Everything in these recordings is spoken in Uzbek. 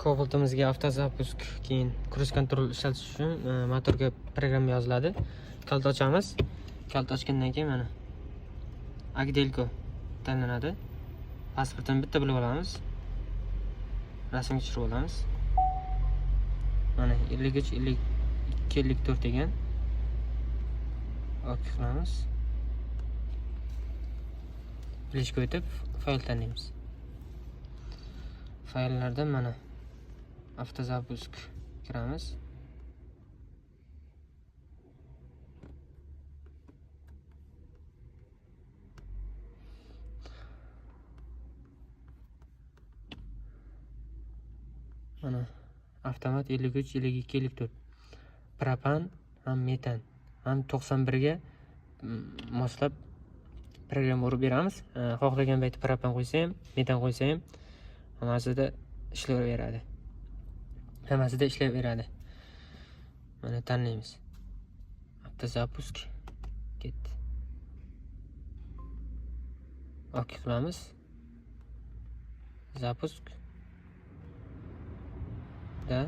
Cobalt'imizga avtozapusk, keyin cruise control ishlatish uchun motorga programma yoziladi. Kalt ochamiz. Kalt ochgandan keyin mana Agdelco tanlanadi. Pasportini bitta bilib olamiz. Rasmga tushirib olamiz. Mana 53 52 54 degan. OK qilamiz. Fleshga o'tib fayl tanlaymiz. Fayllardan mana avtozapusk kiramiz. Mana avtomat 53 52 54. Propan ham metan ham 91 ga moslab programma urib beramiz. Xohlagan paytda propan qo'ysa ham, metan qo'ysa ham hammasida ishlayveradi. Mana tanlaymiz. Avtozapusk ketdi. OK qilamiz. Zapusk da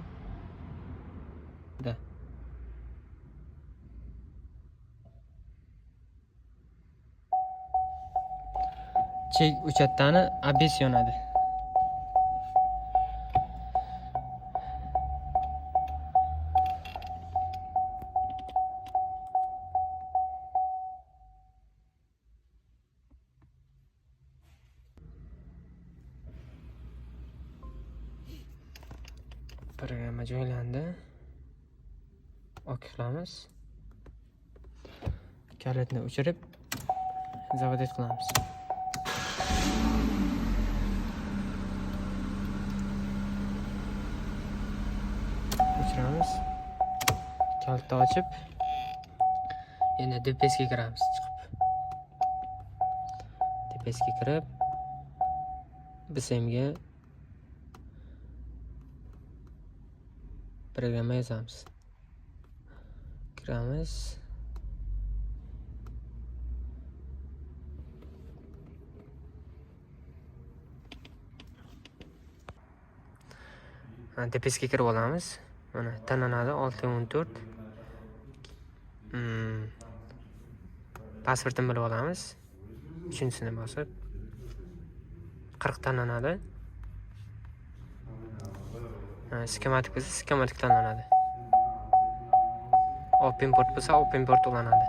chek o'chatdani abes yonadi. Programma joylandi. OK qilamiz. Kalitni o'chirib zavodat qilamiz. O'chiramiz. Kalitni ochib endi DPSga kiramiz chiqib. DPSga kirib BSMga programma yozamiz. Kiramiz. DPSga kirib olamiz. Mana tanlanadi 614. Pasportini bilib olamiz. 3-sini bosib 40 tanlanadi. Skematik bo'lsa skematik tanlanadi. Open port bo'lsa open port ulanadi.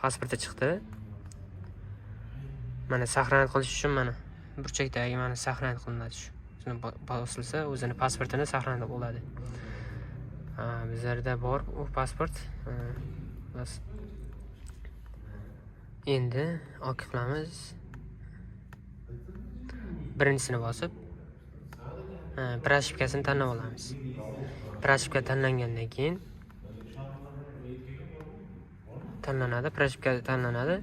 Pasporti chiqdi. Mana saqlanib qilish uchun mana burchakdagi mana saqlanib qilinadi shu. Shuni bosilsa o'zini pasportini saqlanib oladi. Bizlarda bor u pasport. Bas. Endi OK qilamiz. Birinchisini bosib proshipkasini tanlab olamiz. Proshipka tanlangandan keyin tanlanadi, proshipka tanlanadi.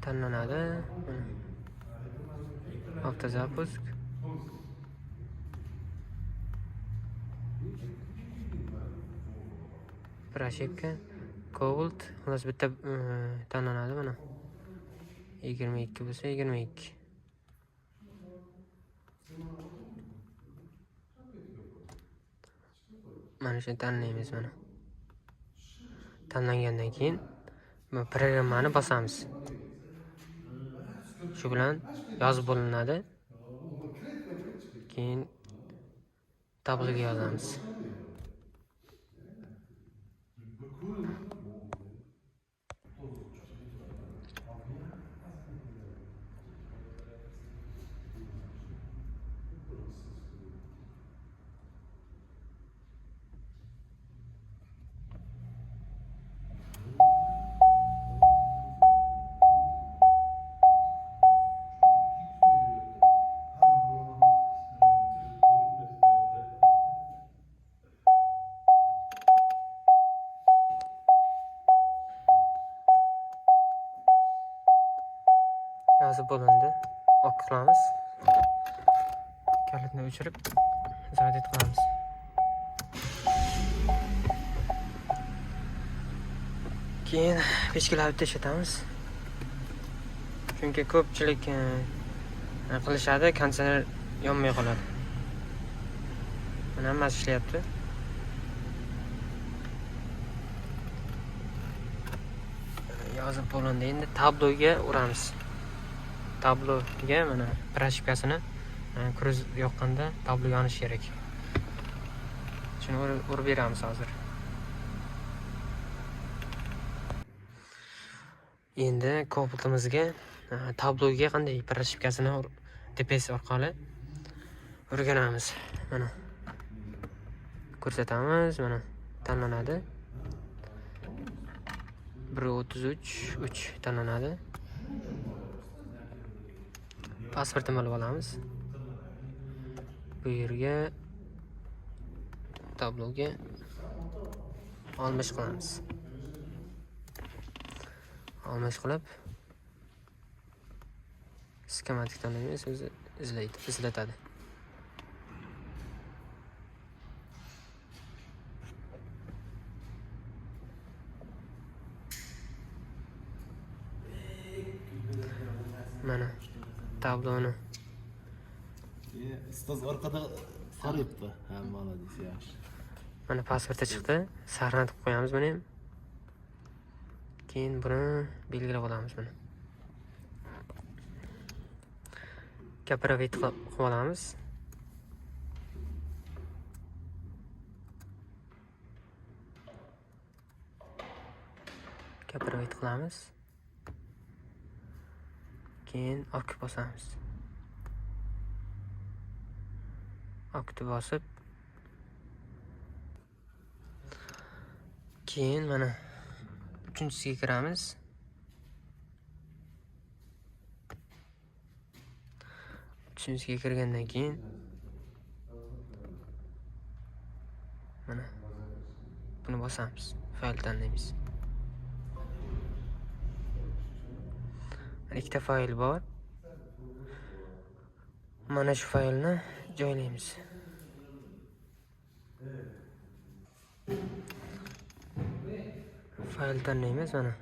Tanlanadi. Avtozapusk. Proshipka, Cobalt, xullas bitta tanlanadi mana. 22 bo'lsa 22. Mana shuni tanlaymiz mana. Tanlangandan keyin bu programmani bosamiz. Shu bilan yozib bo'linadi. Keyin tabelga yozamiz. Yozib bo'lindi. OK qilamiz. Kalitni o'chirib zavodat qilamiz. Keyin pechkalarni bitta ishlatamiz. Chunki ko'pchilik qilishadi, konditsioner yonmay qoladi. Mana hammasi ishlayapti. Yozib bo'lindi. Endi tabloga uramiz. Tabloga mana proshipkasini kruz yoqqanda tablo yonishi kerak. Shuni urib beramiz hozir. Endi ko'pitimizga tabloga qanday proshipkasini TPS orqali o'rganamiz. Mana ko'rsatamiz, mana tanlanadi. 1.33 tanlanadi. Pasportni olib olamiz. Bu yerga tabloga olmish qilamiz. Olmish qilib skematik tanlaymiz, o'zi izlatadi. Mana tabloni. Ustoz orqada qarayapti. Ha, молодец, yaxshi. Mana pasporti chiqdi. Sarnatib qo'yamiz buni ham. Keyin buni belgilab olamiz buni. Kapirovit qilib olamiz. Kapirovit qilamiz. Keyin ok bosamiz. Okni bosib, keyin mana uchinchisiga kiramiz. Uchinchisiga kirgandan keyin mana buni bosamiz. Fayl tanlaymiz. Ikkita fayl bor. Mana shu faylni joylaymiz. Fayl tanlaymiz, mana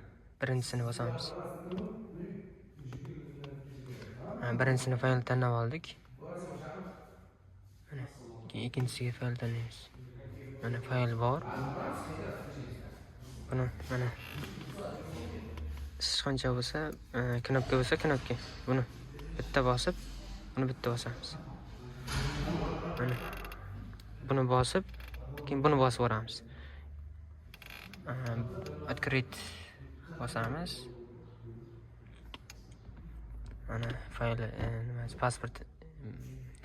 birinchisini bosamiz. Birinchisini fayl tanlab oldik. Mana keyin ikkinchisiga fayl tanlaymiz. Mana fayl bor. Buni mana qancha bo'lsa, knopka bo'lsa, knopka. Buni bitta bosib, buni bitta bosamiz. Mana buni bosib, keyin buni bosib o'ramiz. Открыть bosamiz. Mana fayl pasport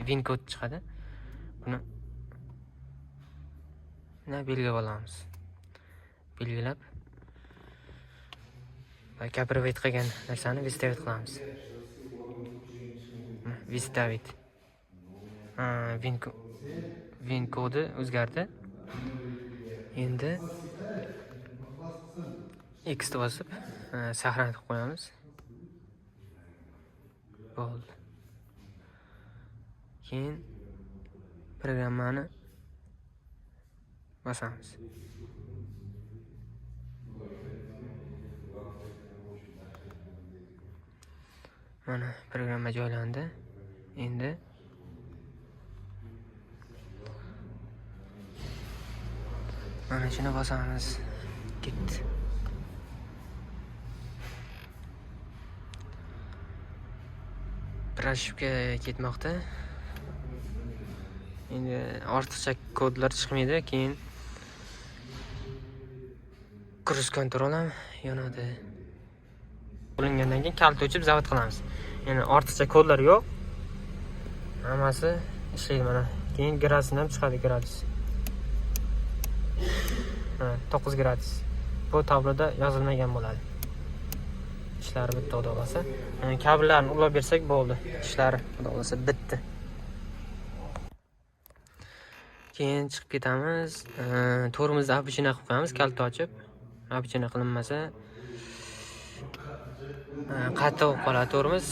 VIN kod chiqadi. Buni belgilab olamiz. Belgilab va kapirovit qilgan narsani vistavit qilamiz. Vistavit. VIN kodi o'zgardi. Endi X bosib saqlanib qo'yamiz. Bo'ldi. Keyin programmani bosamiz. Mana programma joylandi. Endi mana shuni bosamiz. Ketdi. Proshipka ketmoqda. Endi ortiqcha kodlar chiqmaydi. Keyin kruz kontrol ham yonadi. Bo'lingandan keyin kalt o'chib zavod qilamiz. Ya'ni ortiqcha kodlar yo'q. Hammasi ishlaydi mana. Keyin gradusini ham chiqadi, gradus. 9 gradus. Bu tabloda yozilmagan bo'ladi. Ishlari bitta xudo bo'lsa. Kabellarni ulab bersak bo'ldi. Ishlari xudo bo'lsa bitdi. Keyin chiqib ketamiz. To'rimizni обычно qilib qo'yamiz, kalt ochib. Обычно qilinmasa qattiq bo'lib qoladi to'rimiz.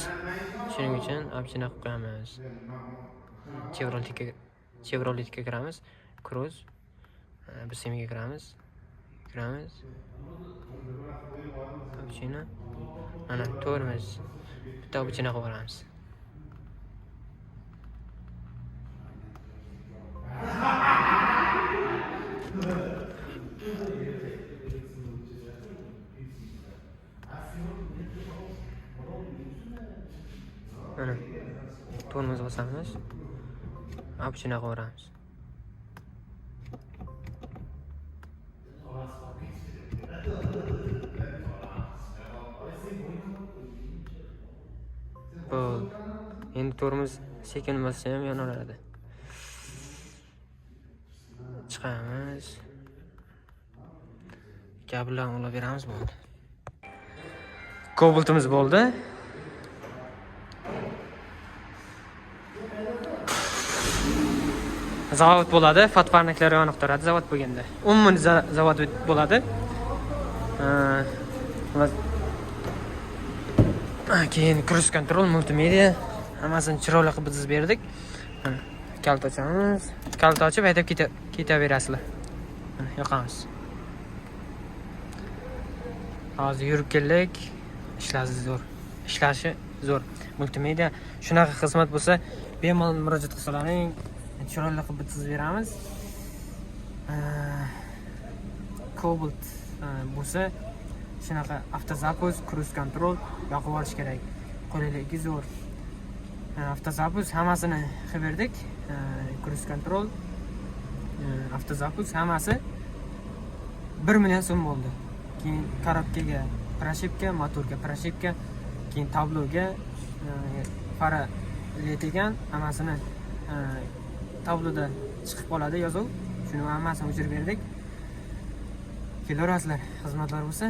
Shuning uchun обычно qilib qo'yamiz. Chevroletga kiramiz. Cruze. Bir semiga kiramiz. Cappuccino. Mana tormoz. Bitta cappuccino qilib olamiz. Mana tormoz bosamiz. Cappuccino qilib olamiz. Bo'ldi. Endi tormoz sekin bossa ham yonaveradi. Chiqamiz. Kabellarni olib beramiz bo'ldi. Kobaltimiz bo'ldi. Zavod bo'ladi, fotparniklar yoniq turadi zavod bo'lganda. Umumiy zavod bo'ladi. Keyin cruise control, multimedia hammasini chiroyli qilib bizib berdik. Kalt ochamiz. Kalt ochib haydab ketaverasizlar. Mana yoqamiz. Hozir yurib keldik. Ishlashi zo'r. Multimedia shunaqa xizmat bo'lsa, bemalol murojaat qilsalaring, chiroyli qilib bizib beramiz. Cobalt bo'lsa, shunaqa avtozapus, cruise control yoqib olish kerak. Qulayligi zo'r. Avtozapus hammasini qilib berdik. Cruise control, avtozapus hammasi 1 million so'm bo'ldi. Keyin korobkaga proshipka, motorga proshipka, keyin tabloga fara letigan hammasini tabloda chiqib qoladi yozuv. Shuni hammasini o'chirib berdik. Kelarasizlar, xizmatlar bo'lsa